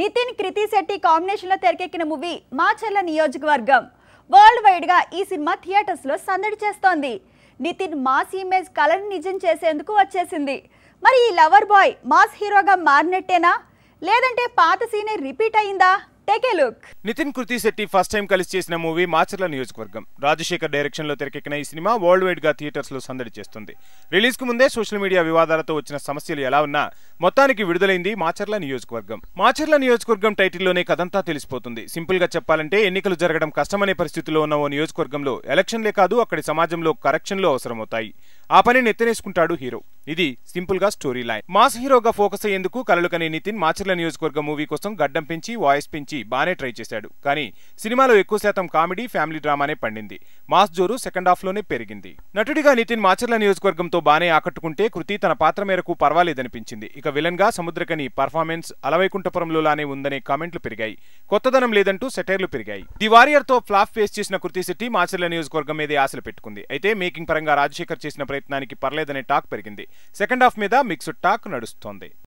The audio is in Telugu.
నితిన్ కృతి శెట్టి కాంబినేషన్ లో తెరకెక్కిన మూవీ మాచర్ల నియోజకవర్గం వరల్డ్ వైడ్ గా ఈ సినిమా థియేటర్స్ లో సందడి చేస్తోంది. నితిన్ మాస్ ఇమేజ్ కలను నిజం చేసేందుకు వచ్చేసింది. మరి ఈ లవర్ బాయ్ మాస్ హీరోగా మారినట్టేనా లేదంటే పాత సీనే రిపీట్ అయిందా? Take a look. Nithin Krithi Shetty first time కలిసి చేసిన మూవీ మాచర్ల నియోజకవర్గం. రాజశేఖర్ డైరెక్షన్ లో తెరకెక్కిన ఈ సినిమా వరల్డ్ వైడ్ గా థియేటర్స్ లో సందడి చేస్తుంది. రిలీజ్ కు ముందే సోషల్ మీడియా వివాదాలతో వచ్చిన సమస్యలు ఎలా ఉన్నా మొత్తానికి విడుదలైంది మాచర్ల నియోజకవర్గం. మాచర్ల నియోజకవర్గం టైటిల్లోనే కథంతా తెలిసిపోతుంది. సింపుల్ గా చెప్పాలంటే ఎన్నికలు జరగడం కష్టమనే పరిస్థితిలో ఉన్న ఓ నియోజకవర్గంలో ఎలక్షన్లే కాదు అక్కడి సమాజంలో కరెక్షన్లు అవసరమవుతాయి. ఆ పని నెత్తనేసుకుంటాడు హీరో. ఇది సింపుల్ గా స్టోరీ లైన్. మాస్ హీరోగా ఫోకస్ అయ్యేందుకు కలలు కనే నితిన్ మాచర్ల నియోజకవర్గం మూవీ కోసం గడ్డం పెంచి వాయిస్ పెంచి బానే ట్రై చేశాడు. కానీ సినిమాలో ఎక్కువ శాతం కామెడీ ఫ్యామిలీ డ్రామానే పండింది. మాస్ జోరు సెకండ్ హాఫ్ లోనే పెరిగింది. నటుడిగా నితిన్ మాచర్ల నియోజకవర్గంతో బానే ఆకట్టుకుంటే కృతి తన పాత్ర మేరకు పర్వాలేదనిపించింది. ఇక విలన్ గా సముద్రకని పర్ఫార్మెన్స్ అలవైకుంఠపురంలో లానే ఉందనే కామెంట్లు పెరిగాయి. కొత్తదనం లేదంటూ సెటైర్లు పెరిగాయి. ది వారియర్ తో ఫ్లాప్ ఫేస్ చేసిన కృతి శెట్టి మాచర్ల నియోజకవర్గం మీదే ఆశలు పెట్టుకుంది. అయితే మేకింగ్ పరంగా రాజశేఖర్ చేసిన ప్రయత్నానికి పర్లేదనే టాక్ పెరిగింది. సెకండ్ హాఫ్ మీద మిక్స్డ్ టాక్ నడుస్తోంది.